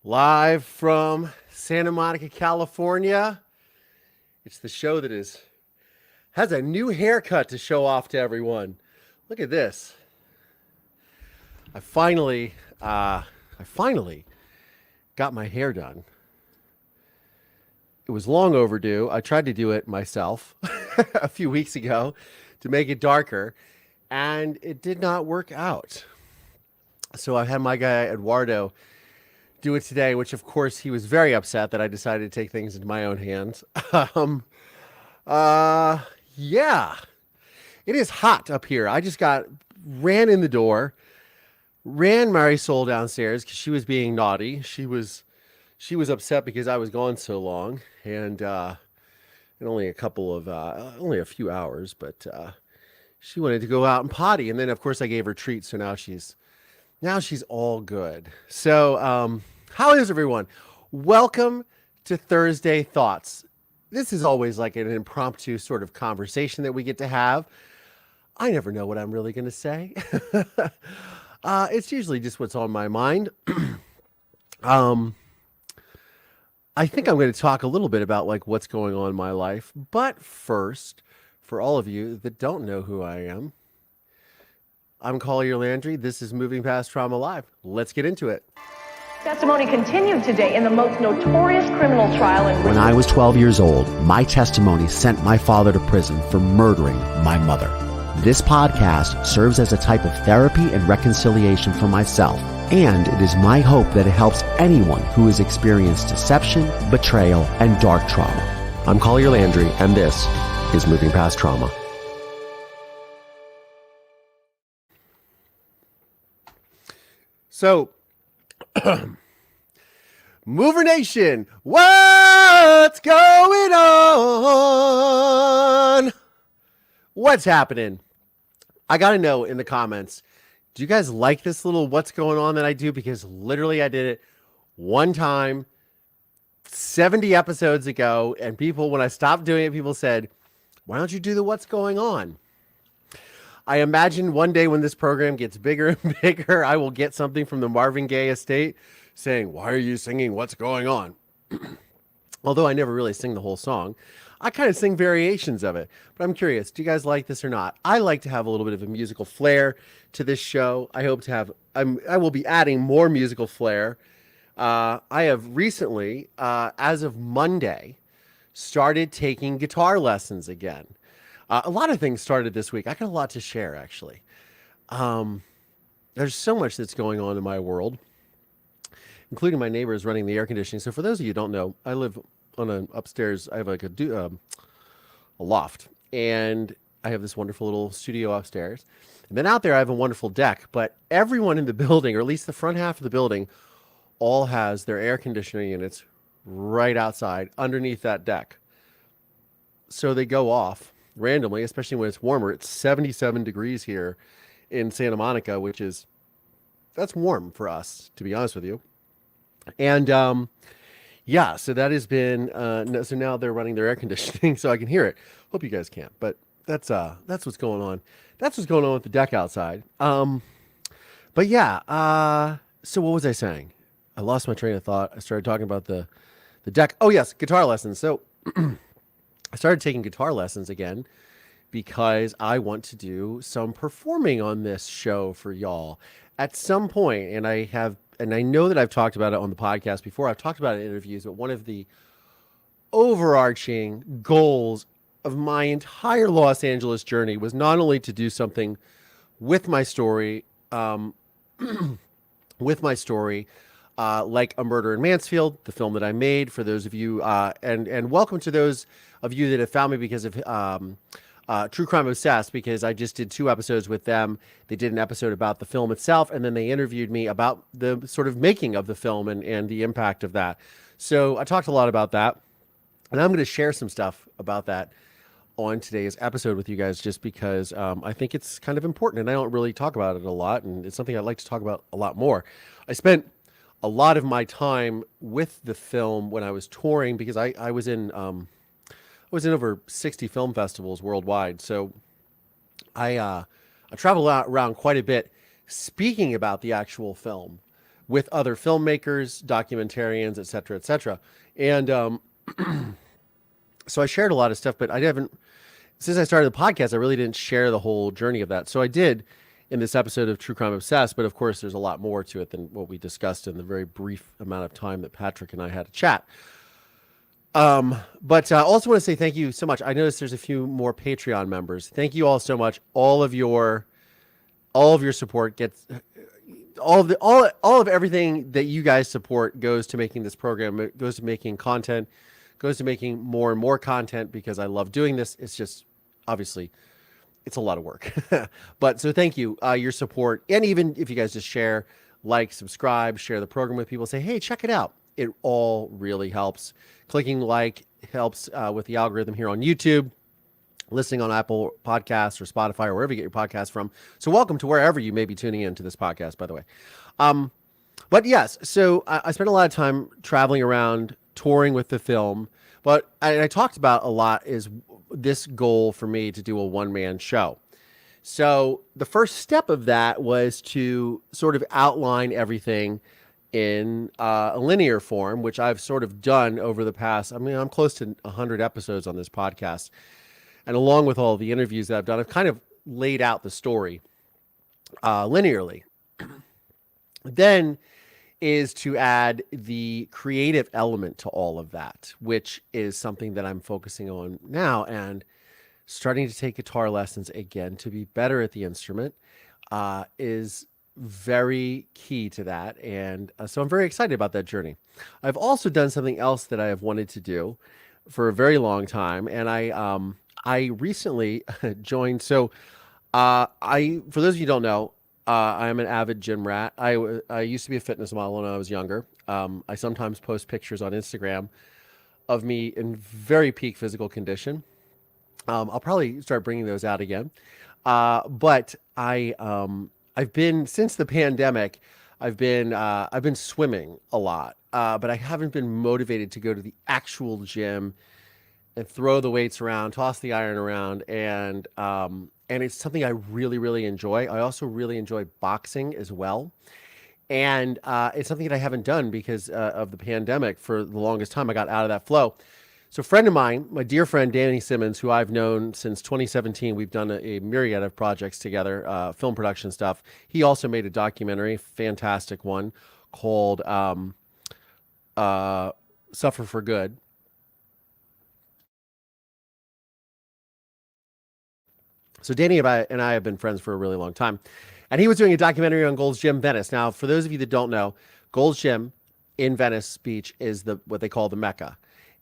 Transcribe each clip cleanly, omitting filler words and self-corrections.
Live from Santa Monica, California. It's the show that has a new haircut to show off to everyone. Look at this. I finally got my hair done. It was long overdue. I tried to do it myself a few weeks ago to make it darker, and it did not work out. So I had my guy Eduardo do it today, which of course he was very upset that I decided to take things into my own hands. um, yeah, it is hot up here. I just ran in the door, ran Marisol downstairs because she was being naughty. She was upset because I was gone so long, and in only only a few hours, but she wanted to go out and potty, and then of course I gave her treats, so now she's all good. So, how is everyone? Welcome to Thursday Thoughts. This is always like an impromptu sort of conversation that we get to have. I never know what I'm really going to say. It's usually just what's on my mind. I think I'm going to talk a little bit about like what's going on in my life. But first, for all of you that don't know who I am, I'm Collier Landry. This is Moving Past Trauma Live. Let's get into it. Testimony continued today in the most notorious criminal trial in When I was 12 years old, my testimony sent my father to prison for murdering my mother. This podcast serves as a type of therapy and reconciliation for myself, and it is my hope that it helps anyone who has experienced deception, betrayal, and dark trauma. I'm Collier Landry, and this is Moving Past Trauma. So, Mover Nation, what's going on? What's happening? I got to know in the comments, do you guys like this little what's going on that I do? Because literally I did it one time 70 episodes ago, and people, when I stopped doing it, people said, why don't you do the what's going on? I imagine one day when this program gets bigger and bigger, I will get something from the Marvin Gaye estate saying, why are you singing what's going on? Although I never really sing the whole song. I kind of sing variations of it. But I'm curious, do you guys like this or not? I like to have a little bit of a musical flair to this show. I hope to have, I will be adding more musical flair. I have recently, as of Monday, started taking guitar lessons again. A lot of things started this week. I got a lot to share, actually. There's so much that's going on in my world, including my neighbors running the air conditioning. So for those of you who don't know, I live on an upstairs. I have like a loft, and I have this wonderful little studio upstairs. And then out there, I have a wonderful deck. But everyone in the building, or at least the front half of the building, all has their air conditioning units right outside underneath that deck. So they go off randomly, especially when it's warmer. It's 77 degrees here in Santa Monica, that's warm for us, to be honest with you. And yeah, so that has been so now they're running their air conditioning so I can hear it. Hope you guys can't, but that's what's going on. That's what's going on with the deck outside. But yeah, so what was I saying? I lost my train of thought. I started talking about the deck. Oh yes, guitar lessons. So I started taking guitar lessons again because I want to do some performing on this show for y'all at some point. And I know that I've talked about it on the podcast before. I've talked about it in interviews, but one of the overarching goals of my entire Los Angeles journey was not only to do something with my story, like A Murder in Mansfield, the film that I made for those of you, and welcome to those of you that have found me because of True Crime Obsessed, because I just did 2 episodes with them. They did an episode about the film itself, and then they interviewed me about the sort of making of the film and the impact of that. So I talked a lot about that, and I'm going to share some stuff about that on today's episode with you guys, just because I think it's kind of important, and I don't really talk about it a lot, and it's something I'd like to talk about a lot more. I spent a lot of my time with the film when I was touring, because I was in over 60 film festivals worldwide. So I travel around quite a bit speaking about the actual film. with other filmmakers, documentarians, et cetera, et cetera. And so I shared a lot of stuff, but I haven't, since I started the podcast, I really didn't share the whole journey of that. So I did in this episode of True Crime Obsessed, but of course there's a lot more to it than what we discussed in the very brief amount of time that Patrick and I had a chat. But I also want to say thank you so much. I noticed there's a few more Patreon members. Thank you all so much. All of your support gets all of everything that you guys support goes to making this program. It goes to making content, goes to making more and more content because I love doing this. It's just obviously it's a lot of work, but so thank you, your support. And even if you guys just share, like, subscribe, share the program with people, say, hey, check it out. It all really helps. Clicking like helps with the algorithm here on YouTube, listening on Apple Podcasts or Spotify or wherever you get your podcasts from. So welcome to wherever you may be tuning into this podcast, by the way. But yes, so I spent a lot of time traveling around, touring with the film. But I talked about a lot is this goal for me to do a one-man show. So the first step of that was to sort of outline everything in a linear form, which I've sort of done over the past, I mean, I'm close to 100 episodes on this podcast. And along with all the interviews that I've done, I've kind of laid out the story linearly. Then is to add the creative element to all of that, which is something that I'm focusing on now and starting to take guitar lessons again to be better at the instrument is very key to that. And so I'm very excited about that journey. I've also done something else that I have wanted to do for a very long time. And I recently joined. So for those of you who don't know, I am an avid gym rat. I used to be a fitness model when I was younger. I sometimes post pictures on Instagram of me in very peak physical condition. I'll probably start bringing those out again. But I've been, since the pandemic, I've been swimming a lot, but I haven't been motivated to go to the actual gym and throw the weights around, toss the iron around, and it's something I really, really enjoy. I also really enjoy boxing as well, and it's something that I haven't done because of the pandemic for the longest time. I got out of that flow. So a friend of mine, my dear friend Danny Simmons, who I've known since 2017, we've done a myriad of projects together, film production stuff. He also made a documentary, fantastic one, called Suffer for Good. So Danny and I have been friends for a really long time. And he was doing a documentary on Gold's Gym Venice. Now, for those of you that don't know, Gold's Gym in Venice Beach is what they call the Mecca.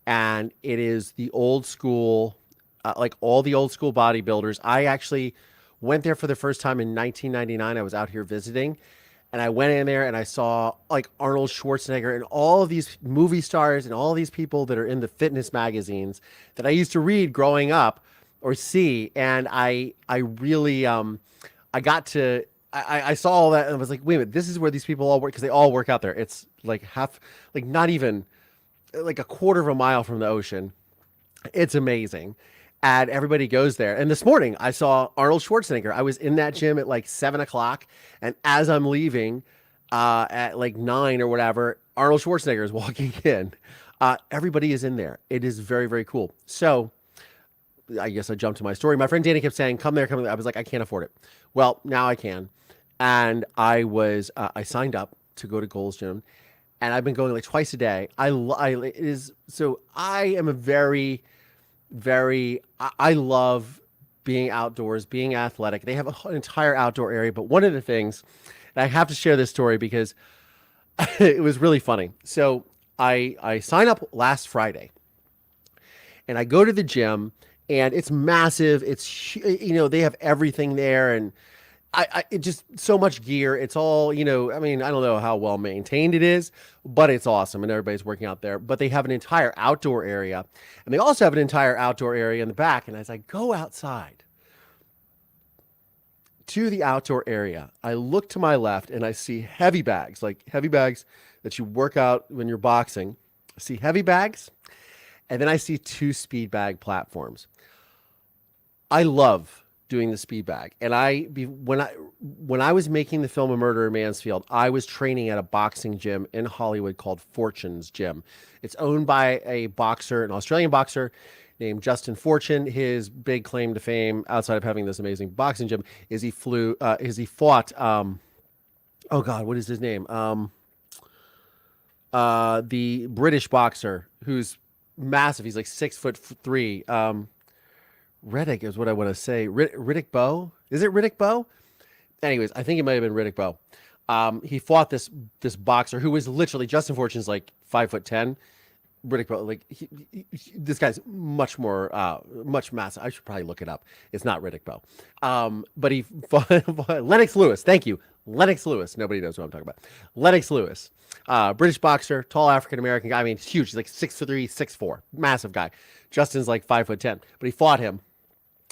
And it is the old school, like all the old school bodybuilders. I actually went there for the first time in 1999. I was out here visiting, and I went in there and I saw like Arnold Schwarzenegger and all of these movie stars and all these people that are in the fitness magazines that I used to read growing up or see. And I really, I got to, I saw all that and I was like, wait a minute, this is where these people all work, because they all work out there. It's like not even like a quarter of a mile from the ocean. It's amazing. And everybody goes there. And this morning I saw Arnold Schwarzenegger. I was in that gym at like 7:00. And as I'm leaving at like 9 or whatever, Arnold Schwarzenegger is walking in. Everybody is in there. It is very, very cool. So I guess I jumped to my story. My friend Danny kept saying, come there, come there. I was like, I can't afford it. Well, now I can. And I signed up to go to Gold's Gym. And I've been going like twice a day. I am a very, very, I love being outdoors, being athletic. They have an entire outdoor area. But one of the things, and I have to share this story because it was really funny. So I sign up last Friday and I go to the gym and it's massive. It's, they have everything there. And it just so much gear. It's all, I mean, I don't know how well maintained it is, but it's awesome. And everybody's working out there, but they have an entire outdoor area, and they also have an entire outdoor area in the back. And as I go outside to the outdoor area, I look to my left and I see heavy bags, like heavy bags that you work out when you're boxing. I see heavy bags. And then I see 2 speed bag platforms. I love doing the speed bag. And when I was making the film A Murder in Mansfield, I was training at a boxing gym in Hollywood called Fortune's Gym. It's owned by a boxer, an Australian boxer named Justin Fortune. His big claim to fame, outside of having this amazing boxing gym, is he fought. Oh God, what is his name? The British boxer who's massive. He's like 6'3". Riddick is what I want to say. Riddick Bowe? Is it Riddick Bowe? Anyways, I think it might have been Riddick Bowe. He fought this boxer who was literally, Justin Fortune's like 5'10". Riddick Bowe, like this guy's much more, much massive. I should probably look it up. It's not Riddick Bowe. But he fought Lennox Lewis. Thank you. Lennox Lewis. Nobody knows what I'm talking about. Lennox Lewis. British boxer, tall African-American guy. I mean, he's huge. He's like 6'3", 6'4", massive guy. Justin's like 5'10", but he fought him.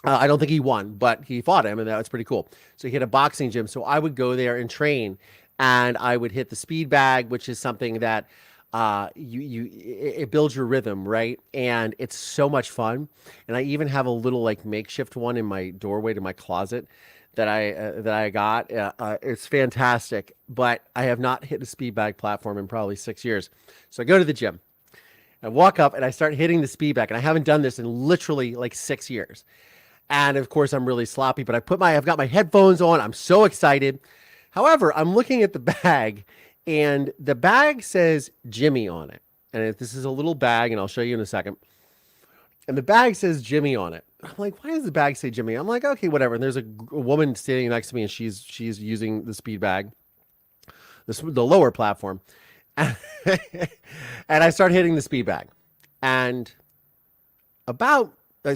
I don't think he won, but he fought him, and that was pretty cool. So he had a boxing gym. So I would go there and train, and I would hit the speed bag, which is something that it builds your rhythm, right? And it's so much fun. And I even have a little like makeshift one in my doorway to my closet that I got. It's fantastic, but I have not hit a speed bag platform in probably 6 years. So I go to the gym. I walk up and I start hitting the speed bag, and I haven't done this in literally like 6 years. And of course, I'm really sloppy, but I've got my headphones on. I'm so excited. However, I'm looking at the bag, and the bag says Jimmy on it. And this is a little bag, and I'll show you in a second. And the bag says Jimmy on it. I'm like, why does the bag say Jimmy? I'm like, okay, whatever. And there's a woman standing next to me, and she's using the speed bag, the lower platform. And I start hitting the speed bag. And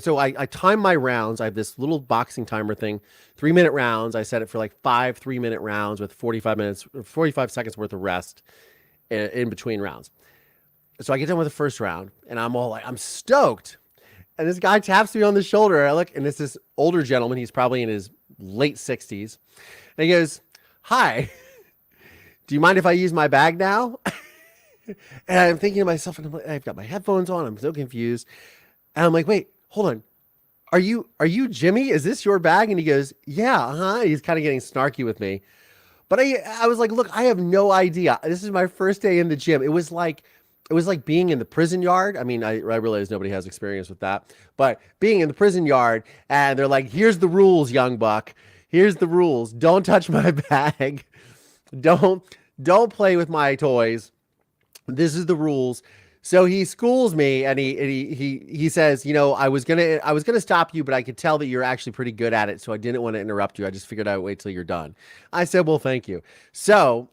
so I time my rounds. I have this little boxing timer thing, 3-minute rounds. I set it for like 5 3-minute rounds with 45 seconds worth of rest in between rounds. So I get done with the first round, and I'm all like, I'm stoked. And this guy taps me on the shoulder. I look, and it's this older gentleman. He's probably in his late 60s. And he goes, "Hi, do you mind if I use my bag now?" And I'm thinking to myself, and I'm like, I've got my headphones on. I'm so confused. And I'm like, wait, hold on. Are you Jimmy? Is this your bag? And he goes, yeah, He's kind of getting snarky with me. But I was like, look, I have no idea. This is my first day in the gym. It was like being in the prison yard. I mean, I realize nobody has experience with that, but being in the prison yard, and they're like, here's the rules, young buck. Here's the rules. Don't touch my bag. Don't play with my toys. This is the rules. So he schools me, and he says, I was gonna stop you, but I could tell that you're actually pretty good at it, so I didn't want to interrupt you. I just figured I'd wait till you're done. I said, well, thank you. So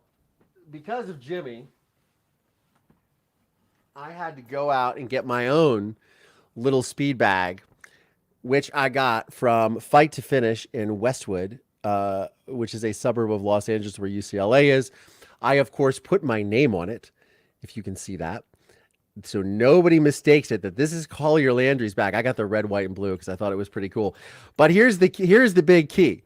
because of Jimmy, I had to go out and get my own little speed bag, which I got from Fight to Finish in Westwood, which is a suburb of Los Angeles where UCLA is. I, of course, put my name on it, if you can see that. So nobody mistakes it that this is Collier Landry's bag. I got the red, white, and blue because I thought it was pretty cool. But here's the big key.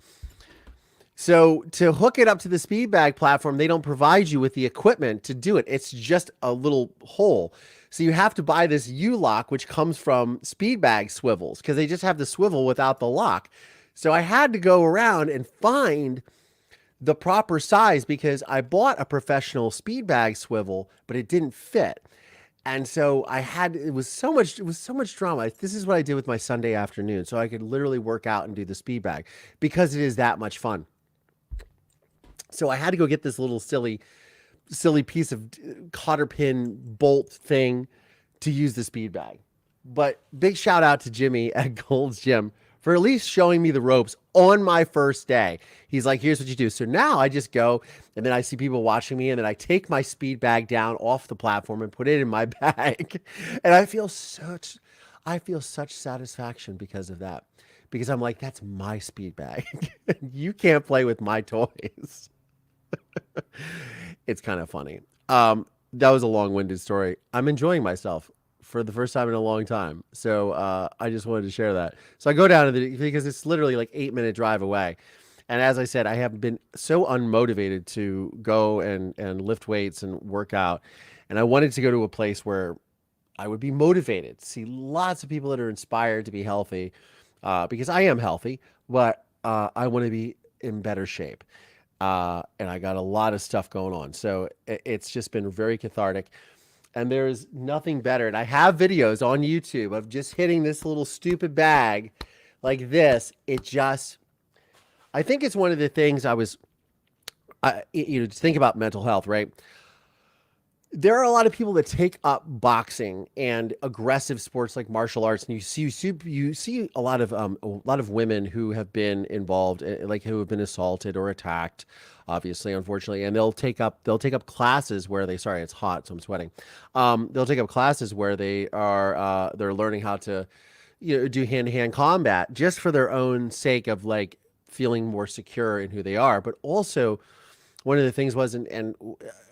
So to hook it up to the speed bag platform, they don't provide you with the equipment to do it. It's just a little hole. So you have to buy this U-lock, which comes from speed bag swivels, because they just have the swivel without the lock. So I had to go around and find the proper size, because I bought a professional speed bag swivel, but it didn't fit. And so it was so much drama. This is what I did with my Sunday afternoon, so I could literally work out and do the speed bag, because it is that much fun. So I had to go get this little silly piece of cotter pin bolt thing to use the speed bag. But big shout out to Jimmy at Gold's Gym for at least showing me the ropes on my first day. He's like, here's what you do. So now I just go, and then I see people watching me, and then I take my speed bag down off the platform and put it in my bag. And I feel such satisfaction because of that. Because I'm like, that's my speed bag. You can't play with my toys. It's kind of funny. That was a long-winded story. I'm enjoying myself for the first time in a long time. So I just wanted to share that. So I go down because it's literally like 8-minute drive away. And as I said, I have been so unmotivated to go and lift weights and work out. And I wanted to go to a place where I would be motivated, see lots of people that are inspired to be healthy. because I am healthy, but I want to be in better shape. And I got a lot of stuff going on. So it's just been very cathartic. And there's nothing better. And I have videos on YouTube of just hitting this little stupid bag like this. I think it's one of the things just think about mental health, right? There are a lot of people that take up boxing and aggressive sports like martial arts, and you see a lot of women who have been involved, like who have been assaulted or attacked, obviously, unfortunately, and they'll take up classes where sorry, it's hot, so I'm sweating. They'll take up classes where they're learning how to do hand to hand combat just for their own sake of like feeling more secure in who they are, but also one of the things was, and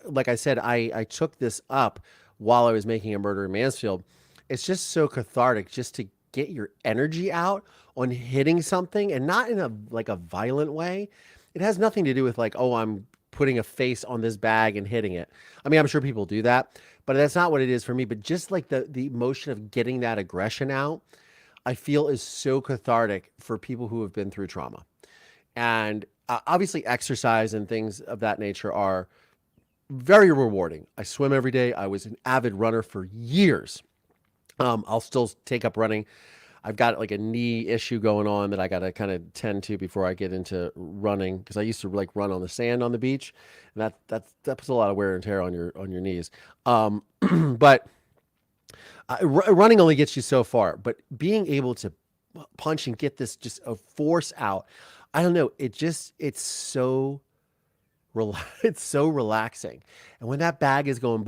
like I said, I took this up while I was making a murder in Mansfield. It's just so cathartic just to get your energy out on hitting something, and not in a violent way. It has nothing to do with like, oh, I'm putting a face on this bag and hitting it. I mean, I'm sure people do that, but that's not what it is for me. But just like the emotion of getting that aggression out, I feel is so cathartic for people who have been through trauma. And obviously, exercise and things of that nature are very rewarding. I swim every day. I was an avid runner for years. I'll still take up running. I've got like a knee issue going on that I got to kind of tend to before I get into running, because I used to like run on the sand on the beach, and that puts a lot of wear and tear on your knees. But running only gets you so far. But being able to punch and get this just a force out, I don't know. It's so it's so relaxing. And when that bag is going,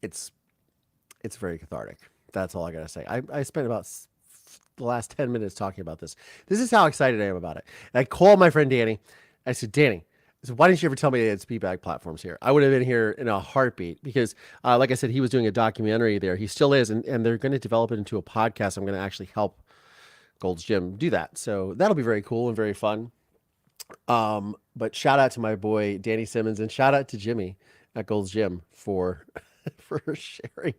it's it's very cathartic. That's all I gotta say. I spent about the last 10 minutes talking about this. This is how excited I am about it. And I called my friend Danny. I said, Danny, why didn't you ever tell me they had speed bag platforms here? I would have been here in a heartbeat because, like I said, he was doing a documentary there. He still is, and they're going to develop it into a podcast. I'm going to actually help Gold's Gym do that. So that'll be very cool and very fun. But shout out to my boy Danny Simmons, and shout out to Jimmy at Gold's Gym for for sharing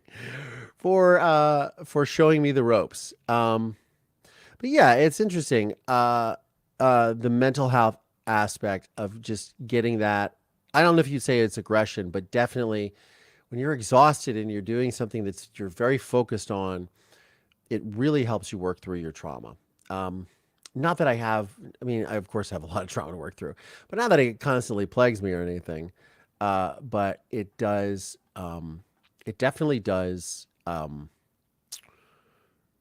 for showing me the ropes. But yeah, it's interesting. The mental health aspect of just getting that. I don't know if you'd say it's aggression, but definitely when you're exhausted and you're doing something you're very focused on, it really helps you work through your trauma. Not that I mean, I of course have a lot of trauma to work through, but not that it constantly plagues me or anything. But it definitely does, it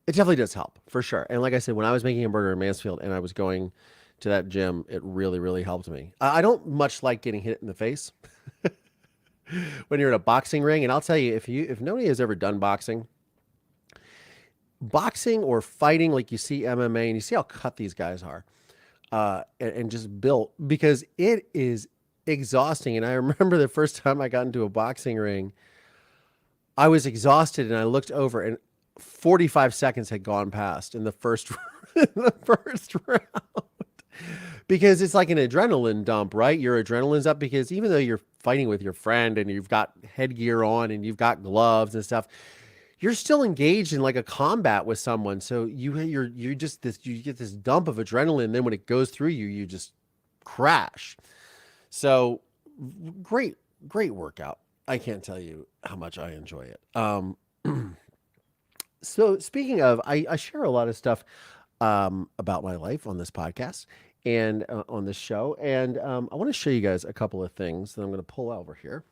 definitely does help for sure. And like I said, when I was making a burger in Mansfield and I was going to that gym, it really, really helped me. I don't much like getting hit in the face when you're in a boxing ring. And I'll tell you, if nobody has ever done boxing or fighting, like you see MMA and you see how cut these guys are, and just built, because it is exhausting. And I remember the first time I got into a boxing ring, I was exhausted and I looked over and 45 seconds had gone past in the first in the first round. Because it's like an adrenaline dump, right? Your adrenaline's up because even though you're fighting with your friend and you've got headgear on and you've got gloves and stuff, you're still engaged in like a combat with someone. So you get this dump of adrenaline, and then when it goes through you, you just crash. So great workout. I can't tell you how much I enjoy it. So speaking of, I share a lot of stuff about my life on this podcast and on this show, and I want to show you guys a couple of things that I'm going to pull over here.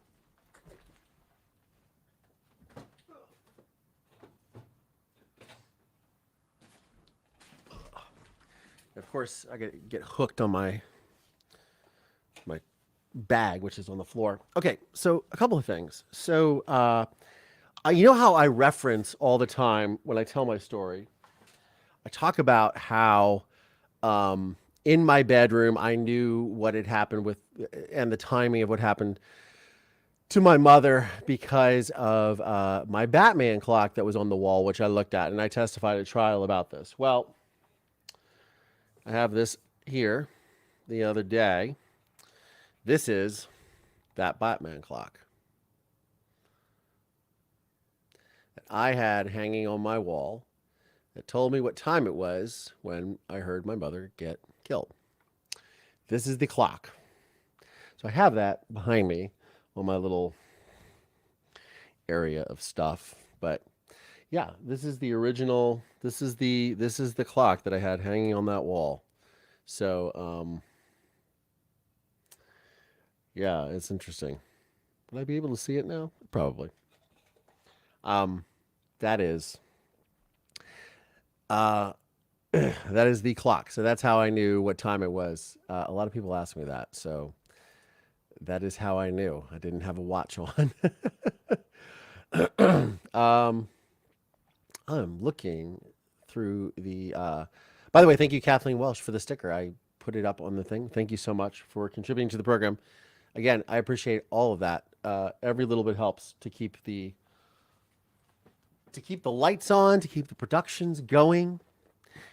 Of course, I get hooked on my bag, which is on the floor. Okay, so a couple of things. So, you know how I reference all the time when I tell my story? I talk about how in my bedroom I knew what had happened with, and the timing of what happened to my mother because of my Batman clock that was on the wall, which I looked at, and I testified at trial about this. Well, I have this here the other day. This is that Batman clock. At I had hanging on my wall that told me what time it was when I heard my mother get killed. This is the clock. So I have that behind me on my little area of stuff. But yeah, this is the original. This is the clock that I had hanging on that wall. So yeah, it's interesting. Would I be able to see it now? Probably. Um, that is uh, that is the clock. So that's how I knew what time it was. A lot of people ask me that, so that is how I knew. I didn't have a watch on. um, I'm looking through the. By the way, thank you, Kathleen Welsh, for the sticker. I put it up on the thing. Thank you so much for contributing to the program. Again, I appreciate all of that. Every little bit helps to keep the lights on, to keep the productions going.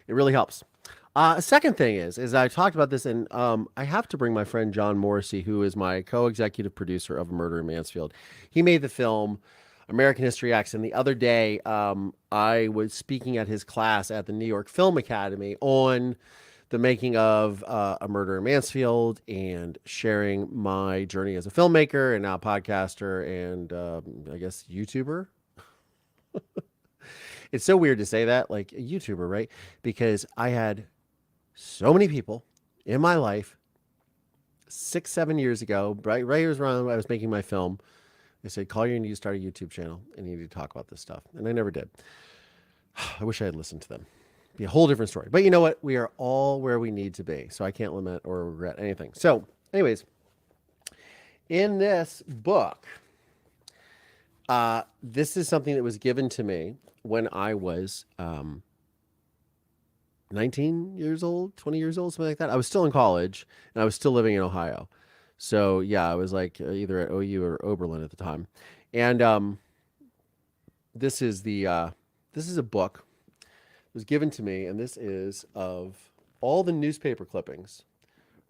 It really helps. A second thing is I talked about this, and I have to bring my friend John Morrissey, who is my co-executive producer of Murder in Mansfield. He made the film American History X, and the other day I was speaking at his class at the New York Film Academy on the making of A Murder in Mansfield and sharing my journey as a filmmaker and now podcaster and I guess YouTuber. It's so weird to say that, like a YouTuber, right? Because I had so many people in my life 6, 7 years ago, right here was around when I was making my film. They said, "Call, you need to start a YouTube channel and you need to talk about this stuff." And I never did. I wish I had listened to them. Be a whole different story. But you know what? We are all where we need to be. So I can't lament or regret anything. So, anyways, in this book, this is something that was given to me when I was 19 years old, 20 years old, something like that. I was still in college and I was still living in Ohio. So yeah, I was like either at OU or Oberlin at the time. And this is a book. It was given to me, and this is of all the newspaper clippings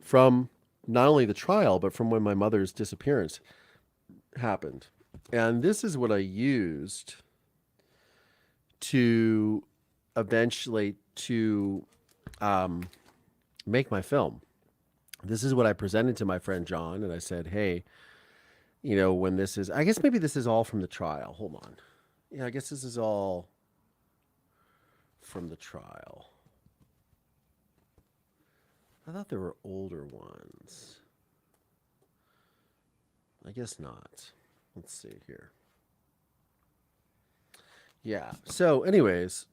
from not only the trial, but from when my mother's disappearance happened. And this is what I used to eventually to make my film. This is what I presented to my friend John, and I said, "Hey, when this is, I guess maybe this is all from the trial. Hold on. Yeah, I guess this is all from the trial. I thought there were older ones. I guess not. Let's see here. Yeah. So, anyways,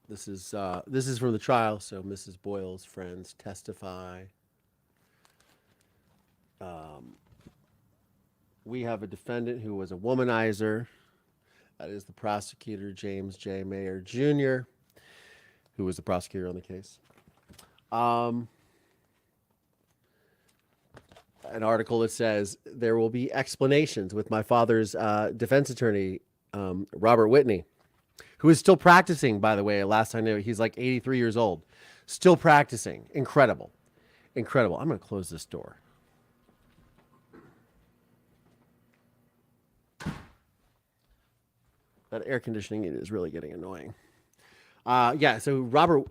this is from the trial. So Mrs. Boyle's friends testify. We have a defendant who was a womanizer. That is the prosecutor, James J. Mayer Jr., who was the prosecutor on the case. An article that says there will be explanations with my father's defense attorney, Robert Whitney, who is still practicing, by the way. Last I knew, he's like 83 years old. Still practicing. Incredible. Incredible. I'm going to close this door. That air conditioning is really getting annoying. Yeah, so Robert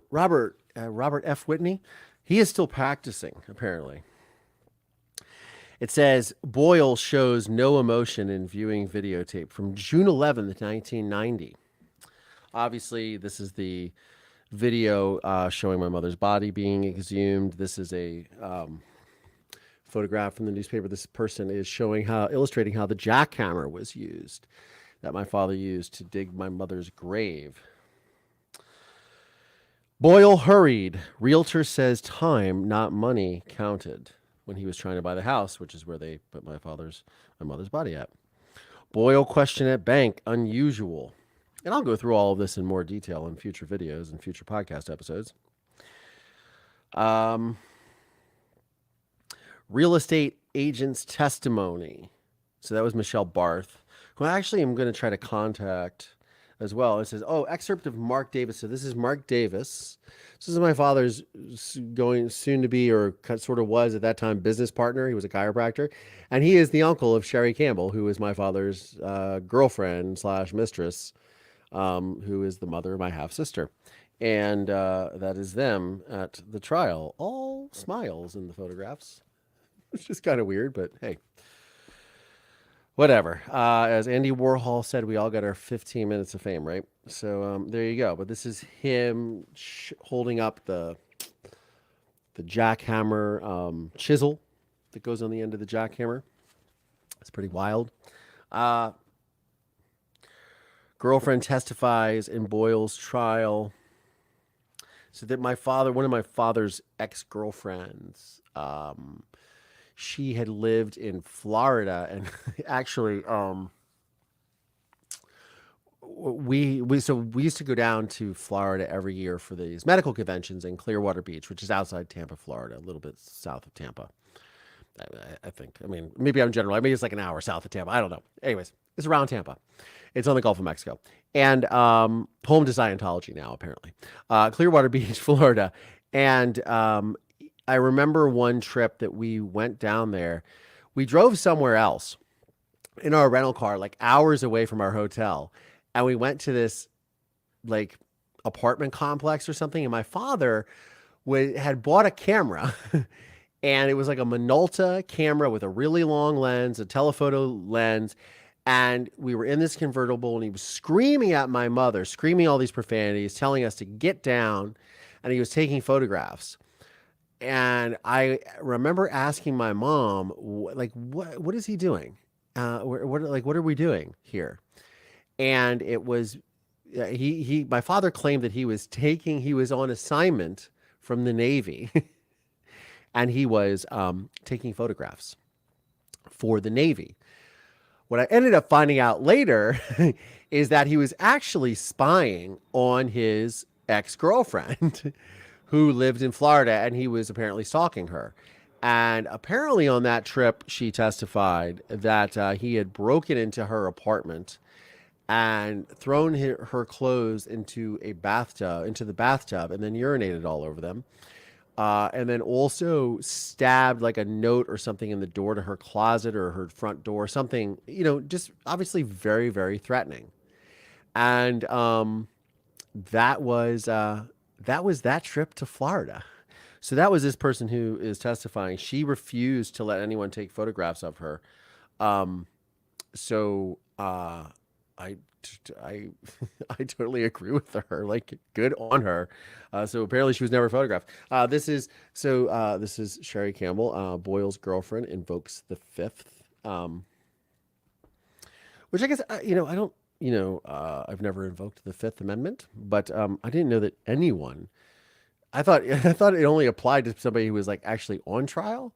F. Whitney, he is still practicing, apparently. It says, Boyle shows no emotion in viewing videotape from June 11th, 1990. Obviously, this is the video showing my mother's body being exhumed. This is a photograph from the newspaper. This person is illustrating how the jackhammer was used, that my father used to dig my mother's grave. Boyle hurried. Realtor says time, not money, counted when he was trying to buy the house, which is where they put my mother's body at. Boyle question at bank, unusual. And I'll go through all of this in more detail in future videos and future podcast episodes. Real estate agent's testimony. So that was Michelle Barth, who I actually am going to try to contact as well. It says, excerpt of Mark Davis. So this is Mark Davis. This is my father's going soon to be, or sort of was at that time, business partner. He was a chiropractor. And he is the uncle of Sherry Campbell, who is my father's girlfriend / mistress who is the mother of my half sister. And that is them at the trial. All smiles in the photographs, which is kind of weird, but hey, whatever. As Andy Warhol said, we all got our 15 minutes of fame, right? So there you go. But this is him holding up the jackhammer chisel that goes on the end of the jackhammer. It's pretty wild. Girlfriend testifies in Boyle's trial. So that one of my father's ex-girlfriends, she had lived in Florida, and actually, we used to go down to Florida every year for these medical conventions in Clearwater Beach, which is outside Tampa, Florida, a little bit south of Tampa. I think. I mean, maybe I'm general. Maybe it's like an hour south of Tampa. I don't know. Anyways, it's around Tampa. It's on the Gulf of Mexico. And home to Scientology now, apparently. Clearwater Beach, Florida. And I remember one trip that we went down there. We drove somewhere else in our rental car, like hours away from our hotel. And we went to this like apartment complex or something. And my father had bought a camera. And it was like a Minolta camera with a really long lens, a telephoto lens. And we were in this convertible, and he was screaming at my mother, screaming all these profanities, telling us to get down. And he was taking photographs. And I remember asking my mom, like, what is he doing? What are we doing here? And it was, my father claimed that he was on assignment from the Navy. And he was taking photographs for the Navy. What I ended up finding out later is that he was actually spying on his ex-girlfriend who lived in Florida, and he was apparently stalking her. And apparently on that trip, she testified that he had broken into her apartment and thrown her clothes into the bathtub, and then urinated all over them. And then also stabbed like a note or something in the door to her closet or her front door, something, just obviously very, very threatening. And that was that trip to Florida. So that was this person who is testifying. She refused to let anyone take photographs of her. So I I totally agree with her. Like, good on her. So apparently she was never photographed. This is Sherry Campbell. Boyle's girlfriend invokes the fifth, which I guess I don't. I've never invoked the Fifth Amendment, but I didn't know that anyone. I thought it only applied to somebody who was like actually on trial,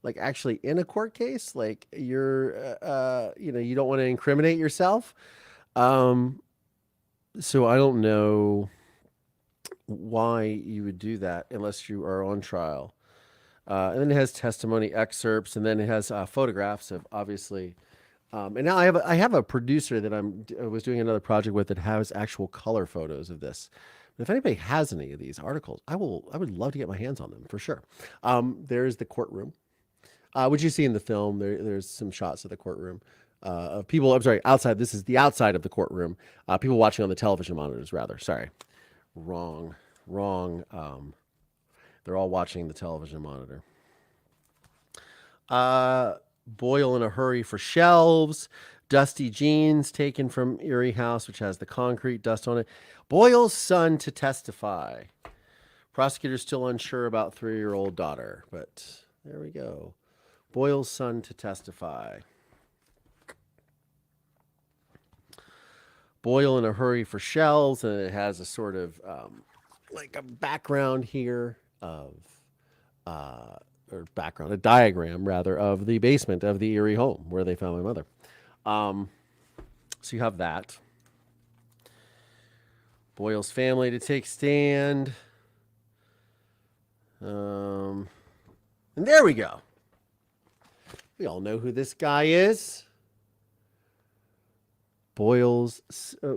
like actually in a court case. Like you're, you don't want to incriminate yourself. So I don't know why you would do that unless you are on trial. And then it has testimony excerpts, and then it has photographs of obviously. And now I have a producer that I was doing another project with that has actual color photos of this. But if anybody has any of these articles, I would love to get my hands on them for sure. There's the courtroom, which you see in the film. There's some shots of the courtroom. Of people, I'm sorry, outside. This is the outside of the courtroom. People watching on the television monitors, rather. Sorry. Wrong. They're all watching the television monitor. Boyle in a hurry for shelves. Dusty jeans taken from Erie House, which has the concrete dust on it. Boyle's son to testify. Prosecutors still unsure about 3-year-old daughter, but there we go. Boyle's son to testify. Boyle in a hurry for shelves, and it has a sort of like a background here of a diagram rather of the basement of the Erie home where they found my mother. So you have that. Boyle's family to take stand. And there we go. We all know who this guy is. Boyle's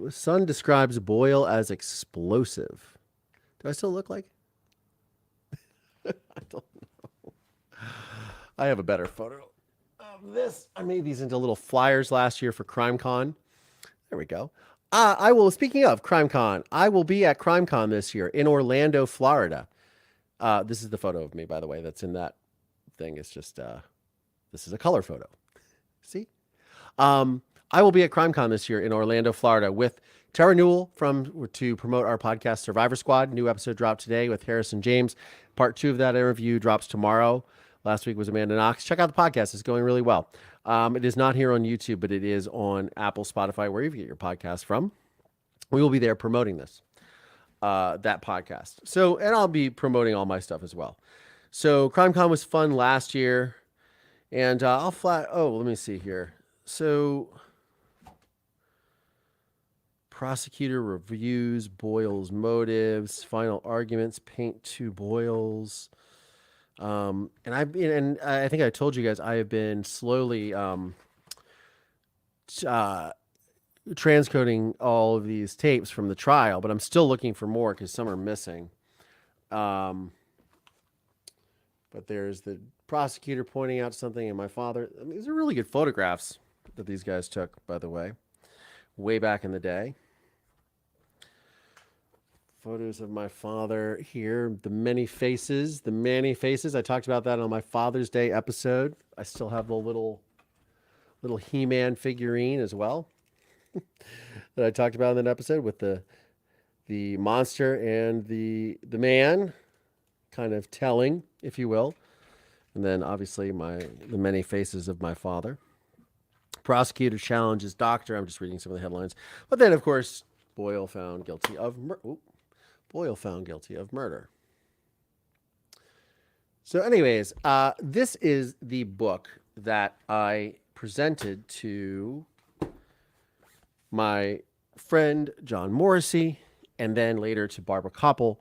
son describes Boyle as explosive. Do I still look like? I don't know. I have a better photo of this. I made these into little flyers last year for CrimeCon. There we go. I will. Speaking of CrimeCon, I will be at CrimeCon this year in Orlando, Florida. This is the photo of me, by the way. That's in that thing. It's just this is a color photo. See, I will be at CrimeCon this year in Orlando, Florida, with Tara Newell to promote our podcast Survivor Squad. New episode dropped today with Harrison James. Part 2 of that interview drops tomorrow. Last week was Amanda Knox. Check out the podcast; it's going really well. It is not here on YouTube, but it is on Apple, Spotify, wherever you get your podcast from. We will be there promoting that podcast. So, and I'll be promoting all my stuff as well. So, CrimeCon was fun last year, and let me see here. So, prosecutor reviews Boyle's motives, final arguments, paint two Boyles. And I think I told you guys I have been slowly transcoding all of these tapes from the trial, but I'm still looking for more because some are missing. But there's the prosecutor pointing out something, and my father. I mean, these are really good photographs that these guys took, by the way, way back in the day. Photos of my father here, the many faces. I talked about that on my Father's Day episode. I still have the little He-Man figurine as well that I talked about in that episode with the monster and the man kind of telling, if you will. And then obviously the many faces of my father. Prosecutor challenges doctor. I'm just reading some of the headlines. But then, of course, Boyle found guilty of murder. So anyways, this is the book that I presented to my friend John Morrissey and then later to Barbara Koppel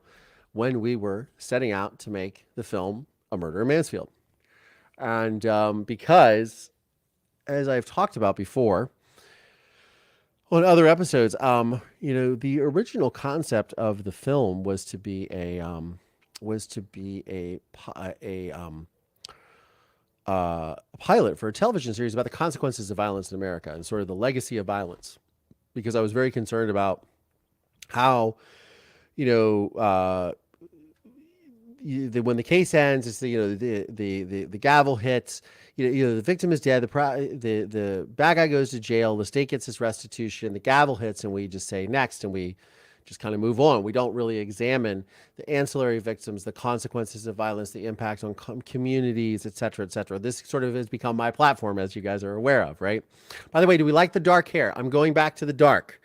when we were setting out to make the film A Murder in Mansfield. And because, as I've talked about before, on other episodes, the original concept of the film was to be a pilot for a television series about the consequences of violence in America and sort of the legacy of violence, because I was very concerned about how, when the case ends, it's the gavel hits. The victim is dead. The bad guy goes to jail. The state gets his restitution. The gavel hits, and we just say next, and we just kind of move on. We don't really examine the ancillary victims, the consequences of violence, the impact on communities, et cetera, et cetera. This sort of has become my platform, as you guys are aware of, right? By the way, do we like the dark hair? I'm going back to the dark.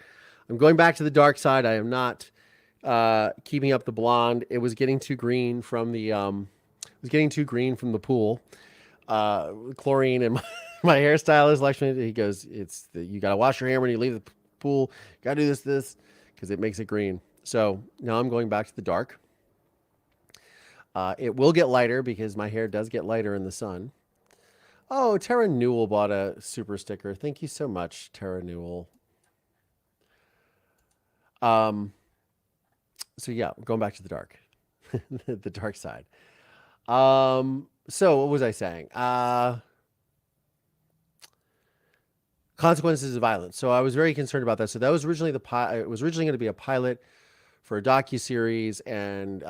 I'm going back to the dark side. I am not keeping up the blonde. It was getting too green from the pool. Chlorine, and my hairstylist lectured me. He goes, you got to wash your hair when you leave the pool. You got to do this because it makes it green. So now I'm going back to the dark. It will get lighter because my hair does get lighter in the sun. Oh, Tara Newell bought a super sticker. Thank you so much, Tara Newell. So yeah, going back to the dark, the dark side. So what was I saying? Consequences of violence. So I was very concerned about that. So that was originally it was originally going to be a pilot for a docuseries, and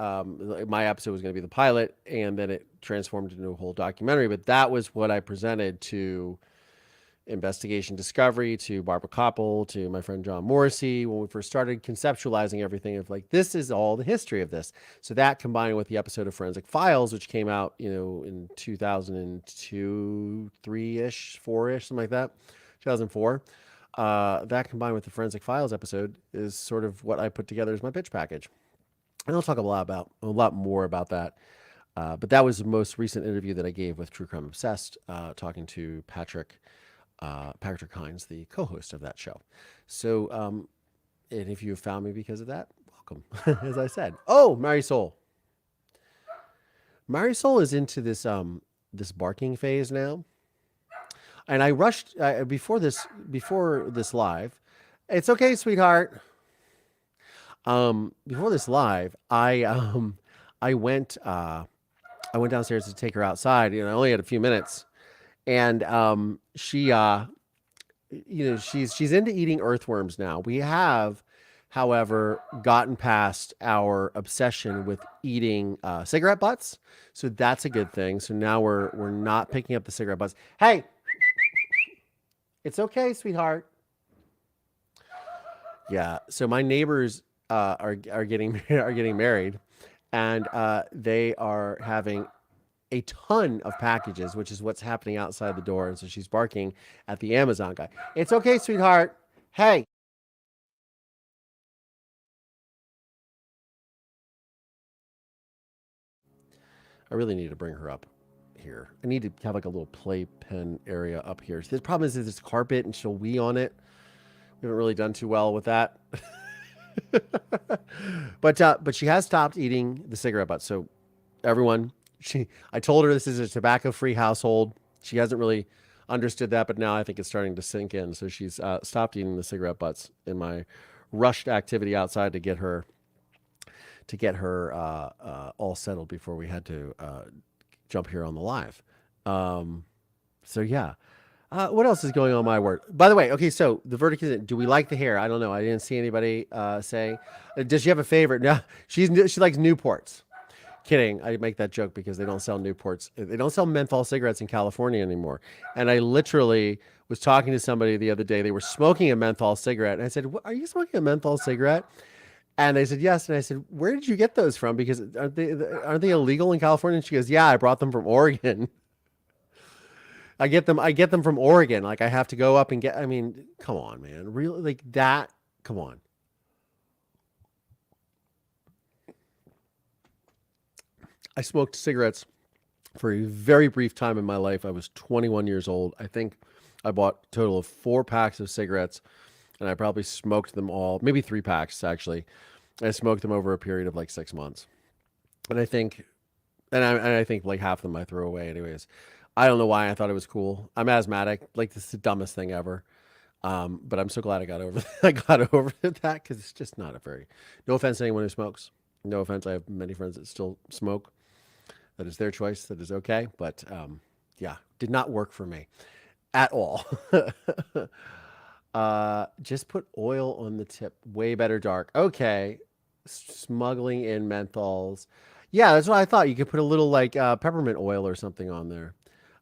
my episode was going to be the pilot, and then it transformed into a whole documentary. But that was what I presented to Investigation Discovery, to Barbara Koppel, to my friend John Morrissey when we first started conceptualizing everything of like, this is all the history of this. So that combined with the episode of Forensic Files, which came out, in 2002, 3-ish, 4-ish, something like that, 2004. That combined with the Forensic Files episode is sort of what I put together as my pitch package. And I'll talk a lot more about that. But that was the most recent interview that I gave with True Crime Obsessed, talking to Patrick Hines, the co-host of that show. So, and if you have found me because of that, welcome, as I said. Oh, Marisol. Marisol is into this barking phase now. And I rushed before this live. It's okay, sweetheart. Before this live, I went downstairs to take her outside. I only had a few minutes. And she she's into eating earthworms now. We have, however, gotten past our obsession with eating cigarette butts, so that's a good thing. So now we're not picking up the cigarette butts. Hey, it's okay, sweetheart. Yeah. So my neighbors are getting are getting married, and they are having a ton of packages, which is what's happening outside the door. And so she's barking at the Amazon guy. It's okay, sweetheart. Hey. I really need to bring her up here. I need to have like a little playpen area up here. The problem is there's carpet and she'll wee on it. We haven't really done too well with that. But she has stopped eating the cigarette butts. So everyone, I told her this is a tobacco-free household. She hasn't really understood that, but now I think it's starting to sink in. So she's stopped eating the cigarette butts in my rushed activity outside to get her all settled before we had to jump here on the live. So yeah. What else is going on my word? By the way, okay, so the verdict is, do we like the hair? I don't know. I didn't see anybody say. Does she have a favorite? No, she likes Newports. Kidding. I make that joke because they don't sell Newports. They don't sell menthol cigarettes in California anymore. And I literally was talking to somebody the other day. They were smoking a menthol cigarette. And I said, "Are you smoking a menthol cigarette?" And they said, yes. And I said, where did you get those from? Because aren't they illegal in California? And she goes, yeah, I brought them from Oregon. I get them from Oregon. Like I have to go up and I mean, come on, man. Really like that. Come on. I smoked cigarettes for a very brief time in my life. I was 21 years old. I think I bought a total of 4 packs of cigarettes and I probably smoked them all, maybe 3 packs actually. I smoked them over a period of like 6 months. And I think, I think like half of them I throw away anyways. I don't know why I thought it was cool. I'm asthmatic. Like this is the dumbest thing ever. But I'm so glad I got over I got over that because it's just not a very, no offense to anyone who smokes. No offense. I have many friends that still smoke. That is their choice. That is okay. But yeah, did not work for me at all. Just put oil on the tip. Way better dark. Okay. Smuggling in menthols. Yeah, that's what I thought. You could put a little like peppermint oil or something on there.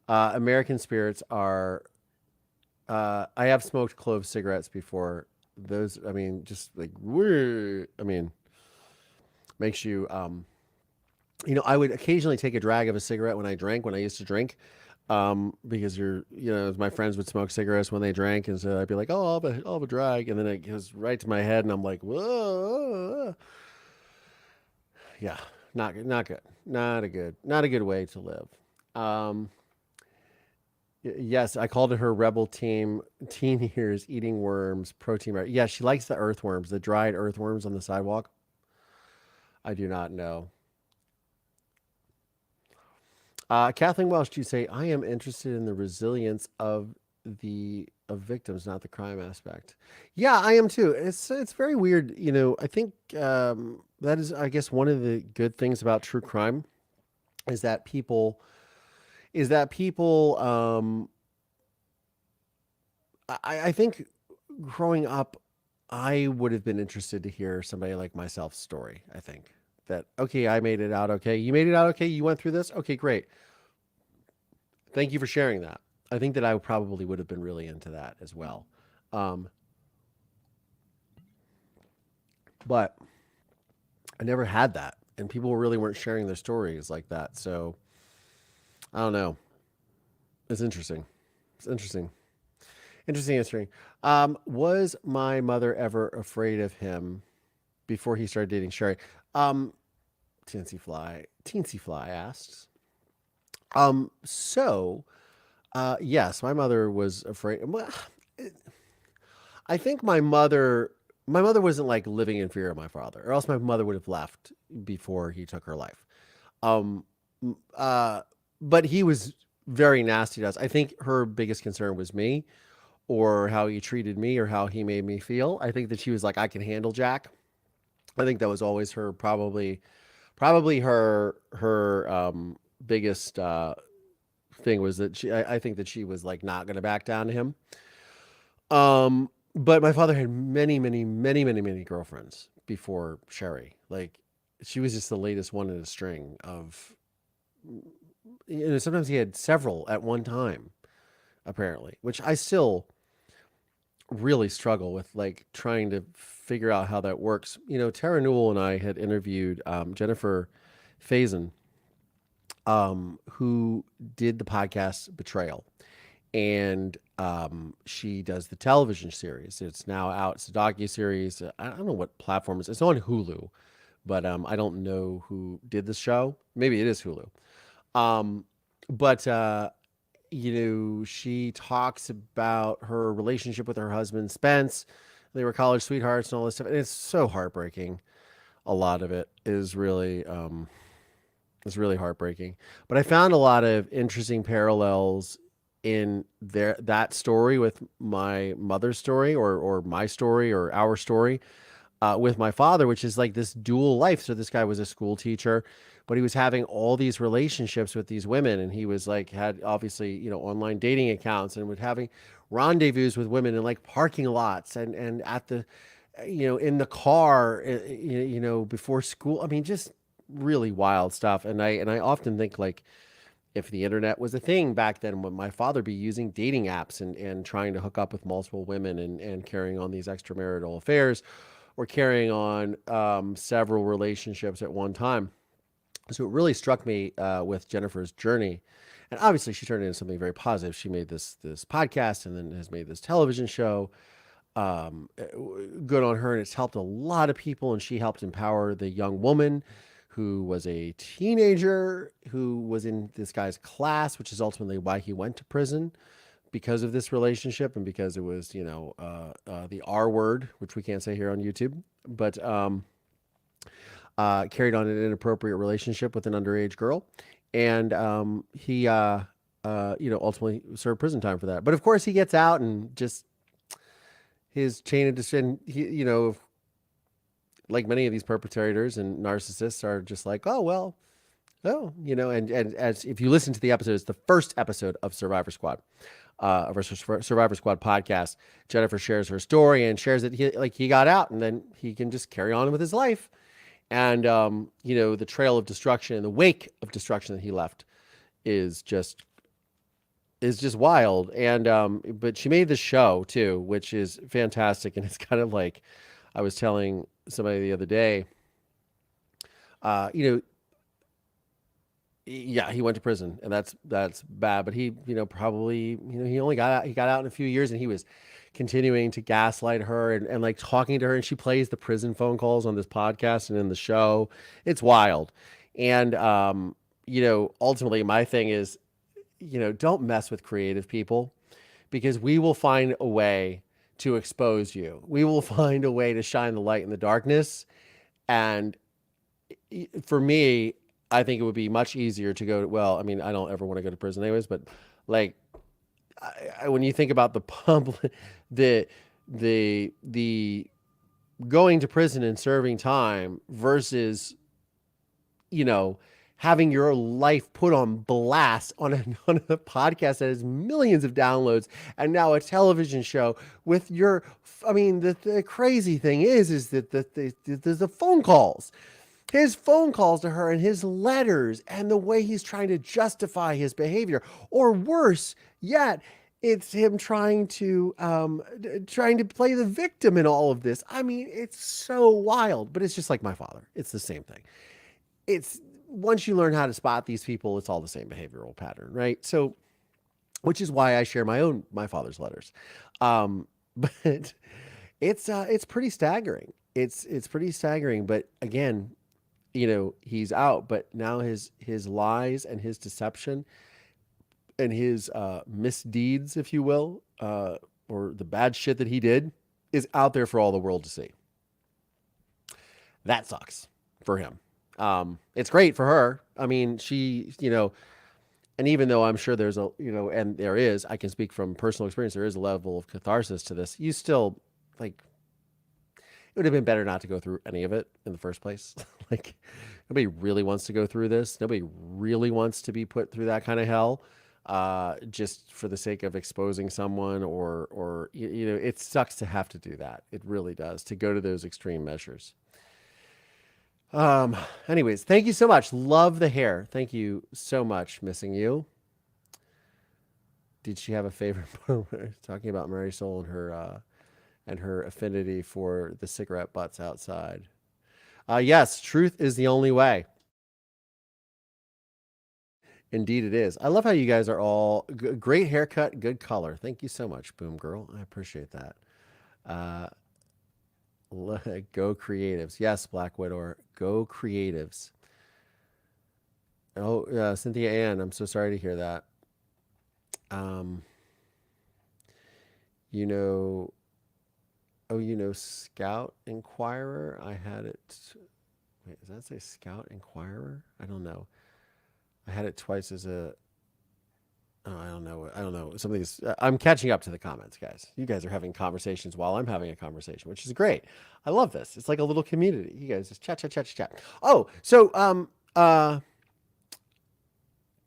American spirits are. I have smoked clove cigarettes before. Those, I mean, just like, I mean, makes you. I would occasionally take a drag of a cigarette when I used to drink, because my friends would smoke cigarettes when they drank, and so I'd be like, oh, I'll have a drag, and then it goes right to my head, and I'm like, whoa, yeah, not good, not a good way to live. Um, yes, I called it her rebel team. Teen years eating worms, protein bar. Yeah, she likes the earthworms, the dried earthworms on the sidewalk. I do not know. Kathleen Welsh, you say, I am interested in the resilience of victims, not the crime aspect. Yeah, I am too. It's very weird. I think that is, I guess, one of the good things about true crime is that people. I think growing up, I would have been interested to hear somebody like myself's story. I think that, okay, I made it out okay. You made it out okay. You went through this. Okay, great. Thank you for sharing that. I think that I probably would have been really into that as well. Um, but I never had that. And people really weren't sharing their stories like that. So I don't know. It's interesting. It's interesting. Interesting. Was my mother ever afraid of him before he started dating Sherry? Um, Teensy Fly asks. So, yes, my mother was afraid. Well, I think my mother wasn't like living in fear of my father, or else my mother would have left before he took her life. Um, m- uh, but he was very nasty to us. I think her biggest concern was me, or how he treated me, or how he made me feel. I think that she was like, I can handle Jack. I think that was always her probably her biggest thing was that I think that she was like not going to back down to him. But my father had many, many, many, many, many girlfriends before Sherry. Like, she was just the latest one in a string of, sometimes he had several at one time, apparently, which I still really struggle with, like, trying to figure out how that works. Tara Newell and I had interviewed Jennifer Faison, who did the podcast Betrayal. And she does the television series. It's now out. It's a docu-series. I don't know what platform it's on Hulu, but I don't know who did the show. Maybe it is Hulu. Um, but she talks about her relationship with her husband Spence. They were college sweethearts and all this stuff. And it's so heartbreaking. A lot of it is really heartbreaking. But I found a lot of interesting parallels in that story with my mother's story, or my story, or our story, with my father, which is like this dual life. So this guy was a school teacher, but he was having all these relationships with these women, and he was like, had obviously, online dating accounts, and would having rendezvous with women in like parking lots, and at the, in the car, before school. I mean, just really wild stuff. And I often think, like, if the internet was a thing back then, would my father be using dating apps and trying to hook up with multiple women, and carrying on these extramarital affairs, or carrying on several relationships at one time? So it really struck me with Jennifer's journey. And obviously she turned it into something very positive. She made this podcast, and then has made this television show. Good on her. And it's helped a lot of people. And she helped empower the young woman who was a teenager, who was in this guy's class, which is ultimately why he went to prison, because of this relationship, and because it was, the R word, which we can't say here on YouTube, but carried on an inappropriate relationship with an underage girl. And he, ultimately served prison time for that. But of course, he gets out, and just his chain of descent, like many of these perpetrators and narcissists, are just like, oh, well, and as if you listen to the episodes, the first episode of Survivor Squad, of our Survivor Squad podcast, Jennifer shares her story and shares that he got out, and then he can just carry on with his life. And, the trail of destruction and the wake of destruction that he left is just wild. And, but she made this show too, which is fantastic. And it's kind of like, I was telling somebody the other day, yeah, he went to prison, and that's bad. But he, probably, he only got out in a few years, and he was continuing to gaslight her, and like talking to her, and she plays the prison phone calls on this podcast and in the show. It's wild. And, ultimately my thing is, don't mess with creative people, because we will find a way to expose you. We will find a way to shine the light in the darkness. And for me, I think it would be much easier to go to, well, I mean, I don't ever want to go to prison anyways, but like, when you think about the public, the going to prison and serving time versus, having your life put on blast on a podcast that has millions of downloads, and now a television show with your, I mean, the crazy thing is that the phone calls, his phone calls to her, and his letters, and the way he's trying to justify his behavior, or worse yet, it's him trying to play the victim in all of this. I mean, it's so wild, but it's just like my father. It's the same thing. It's, once you learn how to spot these people, it's all the same behavioral pattern, right? So, which is why I share my father's letters. But it's pretty staggering. It's pretty staggering. But again, he's out, but now his lies and his deception and his misdeeds, if you will, or the bad shit that he did, is out there for all the world to see. That sucks for him. It's great for her. I mean, she, and even though I'm sure there's a, and there is, I can speak from personal experience, there is a level of catharsis to this. You still, like, it would have been better not to go through any of it in the first place. Like, nobody really wants to go through this. Nobody really wants to be put through that kind of hell. just for the sake of exposing someone, or it sucks to have to do that. It really does, to go to those extreme measures. Anyways, thank you so much. Love the hair. Thank you so much. Missing you. Did she have a favorite part? Talking about Marisol and her affinity for the cigarette butts outside. Yes, truth is the only way. Indeed, it is. I love how you guys are all great haircut, good color. Thank you so much, Boom Girl. I appreciate that. Uh, go creatives. Yes, Black Widow. Go creatives. Oh, Cynthia Ann, I'm so sorry to hear that. Um, you know, Scout Inquirer. I had it. Wait, does that say Scout Inquirer? I don't know. I had it twice as a. Oh, I don't know. I don't know. Some of these. I'm catching up to the comments, guys. You guys are having conversations while I'm having a conversation, which is great. I love this. It's like a little community. You guys just chat, chat, chat, chat. Oh, so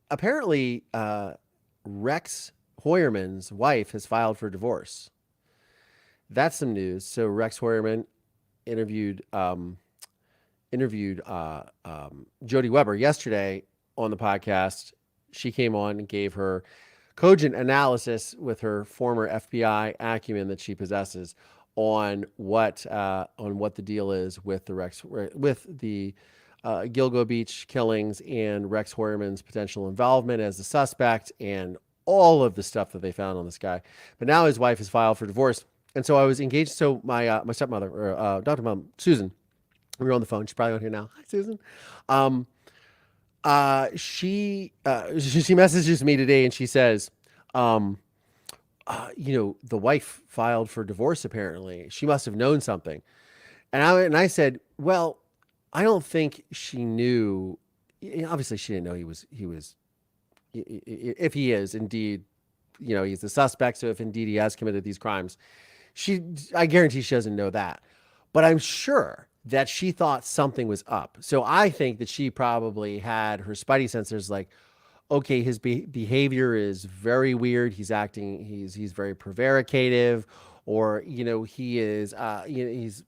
apparently, Rex Hoyerman's wife has filed for divorce. That's some news. So Rex Hoyerman interviewed Jody Weber yesterday on the podcast. She came on and gave her cogent analysis with her former FBI acumen that she possesses on what the deal is with the Gilgo Beach killings and Rex Hoyerman's potential involvement as a suspect and all of the stuff that they found on this guy. But now his wife has filed for divorce. And so I was engaged. So my stepmother, or Dr. Mom, Susan, we were on the phone. She's probably on here now. Hi, Susan. She messages me today and she says, the wife filed for divorce. Apparently, she must have known something. And I said, well, I don't think she knew. Obviously, she didn't know he was. If he is indeed, he's the suspect. So if indeed he has committed these crimes, I guarantee she doesn't know that. But I'm sure that she thought something was up. So I think that she probably had her spidey sensors like, okay, his behavior is very weird. He's very prevaricative, or he is he's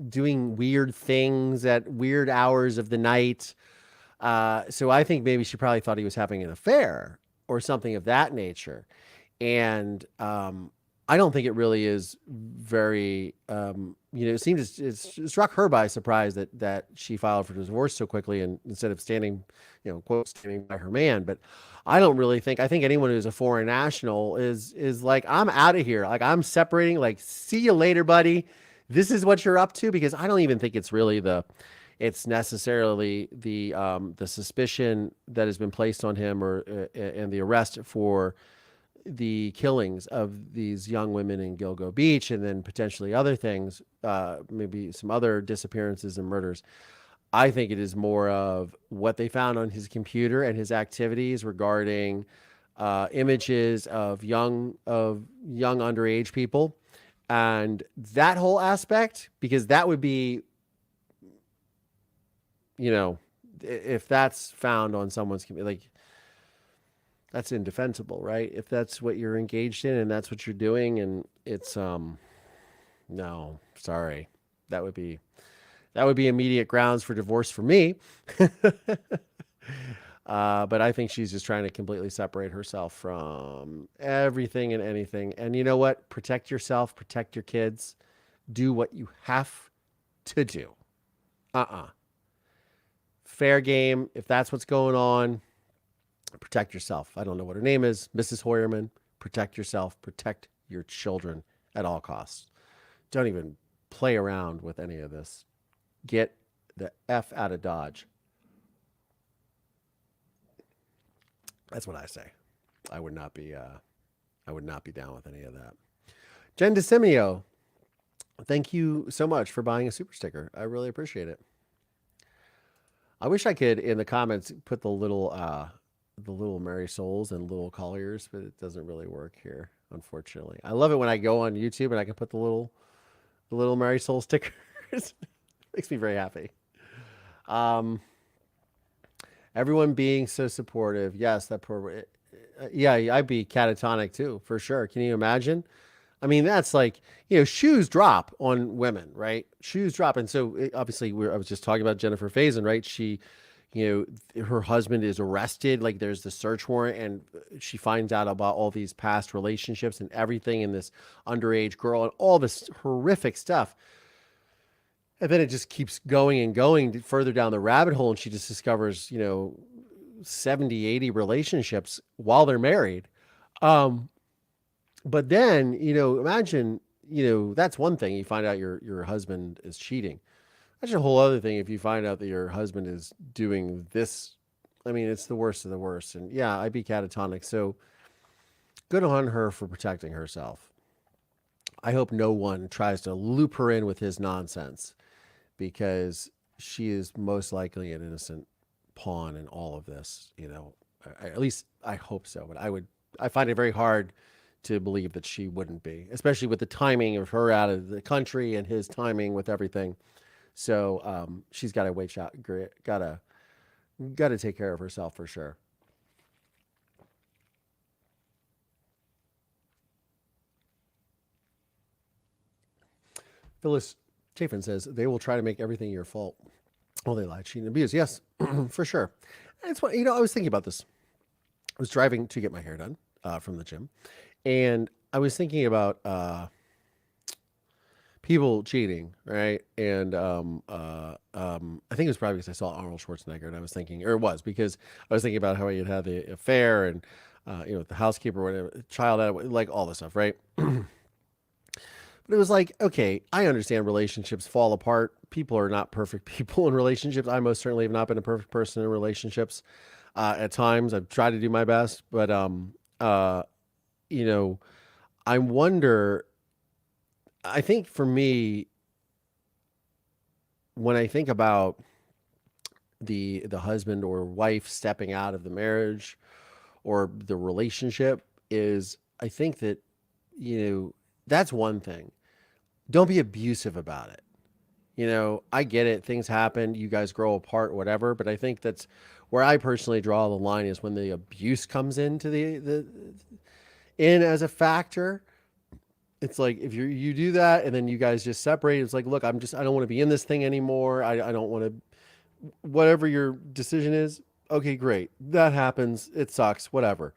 doing weird things at weird hours of the night. So I think maybe she probably thought he was having an affair or something of that nature. And I don't think it really is very, it struck her by surprise that she filed for divorce so quickly, and instead of standing by her man. But I don't really think, I think anyone who's a foreign national is like, I'm out of here. Like, I'm separating, like, see you later, buddy. This is what you're up to, because I don't even think it's really it's necessarily the suspicion that has been placed on him and the arrest for the killings of these young women in Gilgo Beach, and then potentially other things, maybe some other disappearances and murders. I think it is more of what they found on his computer and his activities regarding images of young underage people, and that whole aspect, because that would be, if that's found on someone's like, that's indefensible, right? If that's what you're engaged in and that's what you're doing, and it's no, sorry, that would be immediate grounds for divorce for me. But I think she's just trying to completely separate herself from everything and anything. And you know what? Protect yourself, protect your kids, do what you have to do. Fair game. If that's what's going on, protect yourself. I don't know what her name is, Mrs. Hoyerman. Protect yourself, protect your children at all costs. Don't even play around with any of this. Get the F out of Dodge. That's what I say. I would not be down with any of that. Jen DeSimio, thank you so much for buying a super sticker. I really appreciate it. I wish I could, in the comments, put the little Marisols and little Colliers, but it doesn't really work here, unfortunately. I love it when I go on YouTube and I can put the little Marisol stickers. Makes me very happy. Everyone being so supportive. Yes, that poor. yeah, I'd be catatonic too, for sure. Can you imagine? I mean, that's like, shoes drop on women, right? Shoes drop. And so obviously I was just talking about Jennifer Faison, right? She, her husband is arrested. Like there's the search warrant and she finds out about all these past relationships and everything in this underage girl and all this horrific stuff. And then it just keeps going and going further down the rabbit hole. And she just discovers, 70, 80 relationships while they're married. Um, but then, imagine, that's one thing. You find out your husband is cheating. That's a whole other thing if you find out that your husband is doing this. I mean, it's the worst of the worst. And yeah, I'd be catatonic. So good on her for protecting herself. I hope no one tries to loop her in with his nonsense because she is most likely an innocent pawn in all of this. At least I hope so. But I find it very hard to believe that she wouldn't be, especially with the timing of her out of the country and his timing with everything. So she's got to wait out, got to take care of herself for sure. Phyllis Chafin says they will try to make everything your fault. Oh, they lie, cheat, and abuse. Yes, for sure. And it's what I was thinking about this. I was driving to get my hair done from the gym, and I was thinking about people cheating, right? And I think it was probably because I saw Arnold Schwarzenegger, and I was thinking, or it was because I was thinking about how he had the affair and the housekeeper, whatever, child, like all this stuff, right? But it was like, okay, I understand relationships fall apart. People are not perfect people in relationships. I most certainly have not been a perfect person in relationships. At times, I've tried to do my best, but you know, I wonder. I think for me, when I think about the husband or wife stepping out of the marriage or the relationship, is I think that that's one thing. Don't be abusive about it. I get it. Things happen. You guys grow apart, whatever. But I think that's where I personally draw the line is when the abuse comes into the in as a factor. It's like if you do that and then you guys just separate. It's like, look, I don't want to be in this thing anymore. I don't want to. Whatever your decision is, okay, great. That happens. It sucks. Whatever.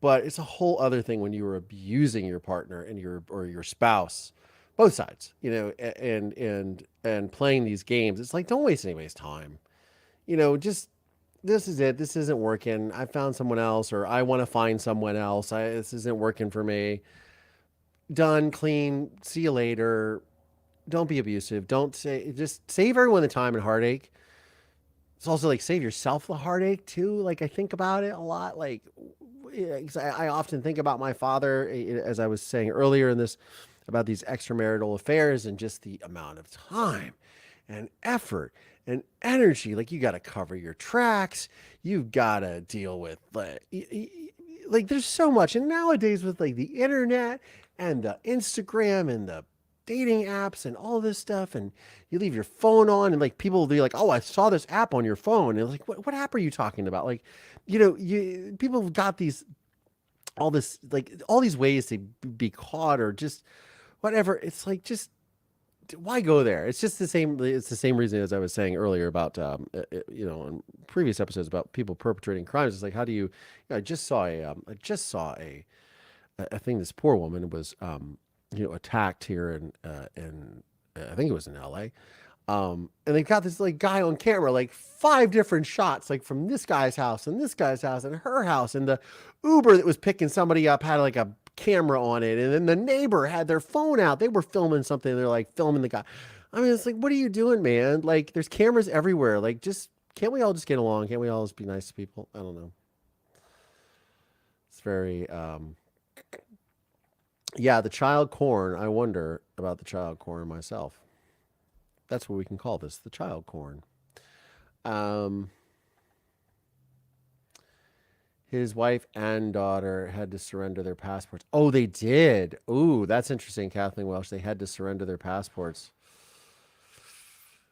But it's a whole other thing when you are abusing your partner and your spouse, both sides, and playing these games. It's like, don't waste anybody's time. Just this is it. This isn't working. I found someone else, or I want to find someone else. This isn't working for me. Done, clean. See you later. Don't be abusive. Just save everyone the time and heartache. It's also like save yourself the heartache too. Like I think about it a lot. Like I often think about my father, as I was saying earlier in this, about these extramarital affairs and just the amount of time and effort and energy. Like you got to cover your tracks. You've got to deal with like there's so much. And nowadays with like the internet and the Instagram and the dating apps and all this stuff, and you leave your phone on and like people will be like, oh, I saw this app on your phone. And like, what app are you talking about? Like, people have got all these ways to be caught or just whatever. It's like, just why go there? It's just the same. It's the same reason as I was saying earlier about, in previous episodes about people perpetrating crimes. It's like, how do you, I just saw a thing. This poor woman was, attacked here in I think it was in LA. And they've got this like guy on camera, like 5 different shots, like from this guy's house and this guy's house and her house. And the Uber that was picking somebody up had like a camera on it. And then the neighbor had their phone out. They were filming something. They're like filming the guy. I mean, it's like, what are you doing, man? Like there's cameras everywhere. Like can't we all just get along? Can't we all just be nice to people? I don't know. It's very, yeah, the child corn. I wonder about the child corn myself. That's what we can call this, the child corn. His wife and daughter had to surrender their passports. Oh, they did. Ooh, that's interesting, Kathleen Welsh. They had to surrender their passports.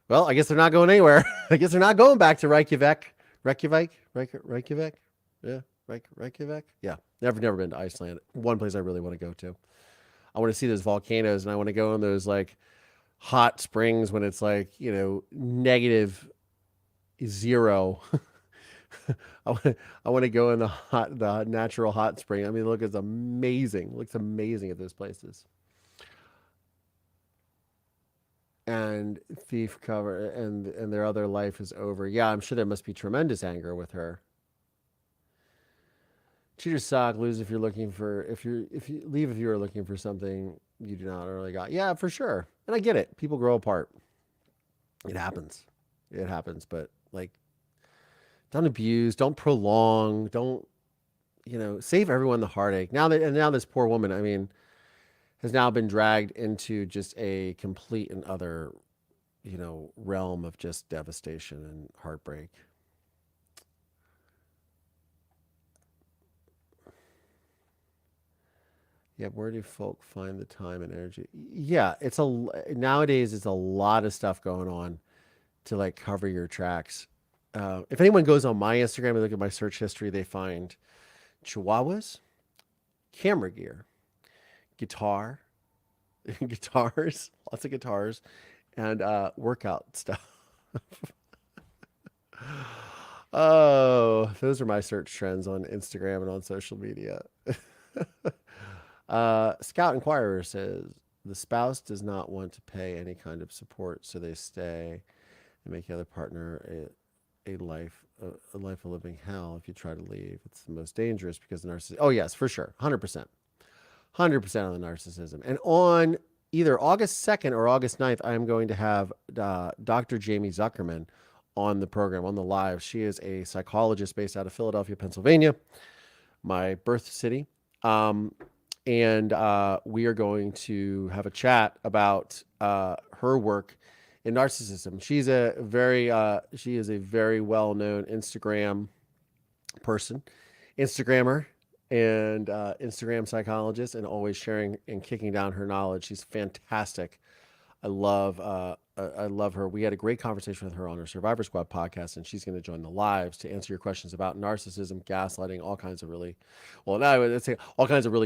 Well, I guess they're not going anywhere. I guess they're not going back to Reykjavik. Reykjavik? Yeah. Reykjavik. Yeah, never been to Iceland. One place I really want to go to. I want to see those volcanoes, and I want to go in those like hot springs when it's like -0. I want to go in the natural hot spring. I mean, look, it's amazing. It looks amazing at those places. And thief cover and their other life is over. Yeah, I'm sure there must be tremendous anger with her. Cheaters suck. Lose if you're looking for if you leave if you are looking for something you do not really got. Yeah, for sure. And I get it. People grow apart. It happens. It happens. But like, don't abuse. Don't prolong. Don't save everyone the heartache. Now this poor woman, I mean, has now been dragged into just a complete and utter, realm of just devastation and heartbreak. Yeah, where do folk find the time and energy? Yeah, nowadays it's a lot of stuff going on to like cover your tracks. If anyone goes on my Instagram and look at my search history, they find chihuahuas, camera gear, guitars, lots of guitars, and workout stuff. Oh, those are my search trends on Instagram and on social media. Scout Inquirer says the spouse does not want to pay any kind of support, so they stay and make the other partner a life of living hell. If you try to leave, it's the most dangerous because the narcissism. Oh yes, for sure, 100%, 100% on the narcissism. And on either August 2nd or August 9th, I am going to have Dr. Jamie Zuckerman on the program, on the live. She is a psychologist based out of Philadelphia, Pennsylvania, my birth city. And we are going to have a chat about her work in narcissism. She is a very well-known Instagrammer, and Instagram psychologist, and always sharing and kicking down her knowledge. She's fantastic. I love her. We had a great conversation with her on her Survivor Squad podcast, and she's going to join the lives to answer your questions about narcissism, gaslighting, all kinds of really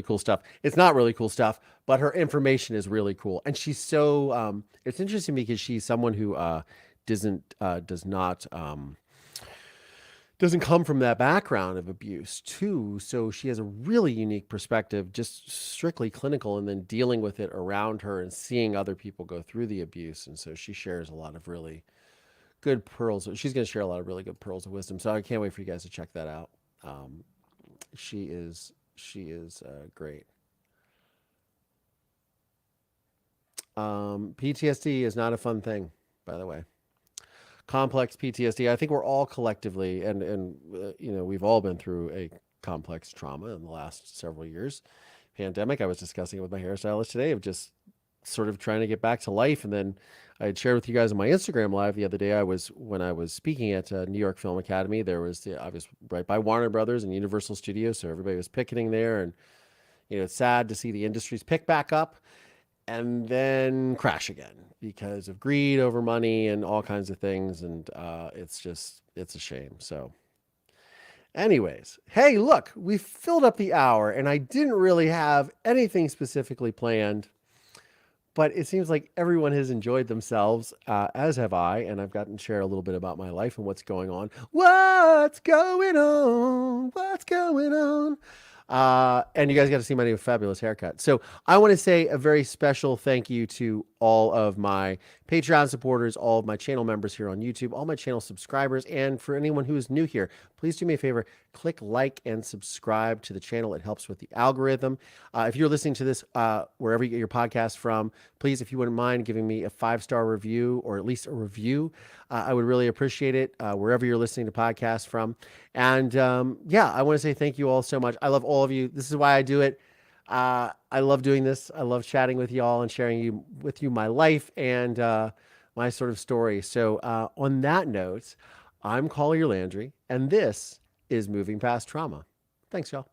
cool stuff. It's not really cool stuff, but her information is really cool. And she's so, it's interesting because she's someone who doesn't come from that background of abuse too. So she has a really unique perspective, just strictly clinical, and then dealing with it around her and seeing other people go through the abuse. And so she shares a lot of really good pearls. She's going to share a lot of really good pearls of wisdom. So I can't wait for you guys to check that out. She is great. PTSD is not a fun thing, by the way. Complex PTSD. I think we're all collectively, and we've all been through a complex trauma in the last several years. Pandemic. I was discussing it with my hairstylist today of just sort of trying to get back to life. And then I had shared with you guys on my Instagram live the other day. When I was speaking at New York Film Academy. I was right by Warner Brothers and Universal Studios, so everybody was picketing there, and it's sad to see the industries pick back up and then crash again because of greed over money and all kinds of things. And it's a shame. So anyways, hey, look, we filled up the hour, and I didn't really have anything specifically planned, but it seems like everyone has enjoyed themselves, as have I, and I've gotten to share a little bit about my life and what's going on. What's going on? What's going on? And you guys got to see my new fabulous haircut. So I want to say a very special thank you to all of my Patreon supporters, all of my channel members here on YouTube, all my channel subscribers, and for anyone who is new here, please do me a favor, click like and subscribe to the channel. It helps with the algorithm. If you're listening to this wherever you get your podcast from, please, if you wouldn't mind giving me a 5-star review, or at least a review, I would really appreciate it wherever you're listening to podcasts from. And I want to say thank you all so much. I love all of you. This is why I do it. I love doing this. I love chatting with you all and sharing with you my life and my sort of story. So on that note, I'm Collier Landry, and this is Moving Past Trauma. Thanks, y'all.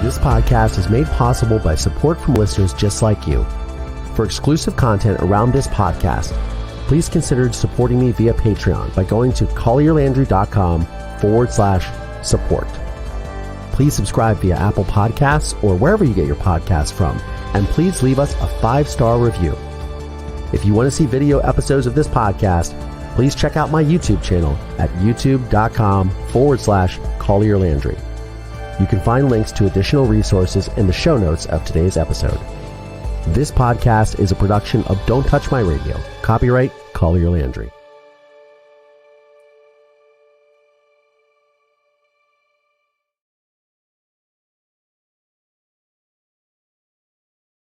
This podcast is made possible by support from listeners just like you. For exclusive content around this podcast, please consider supporting me via Patreon by going to collierlandry.com/support. Please subscribe via Apple Podcasts or wherever you get your podcasts from, and please leave us a 5-star review. If you want to see video episodes of this podcast, please check out my YouTube channel at youtube.com/collierlandry. You can find links to additional resources in the show notes of today's episode. This podcast is a production of Don't Touch My Radio. Copyright Collier Landry.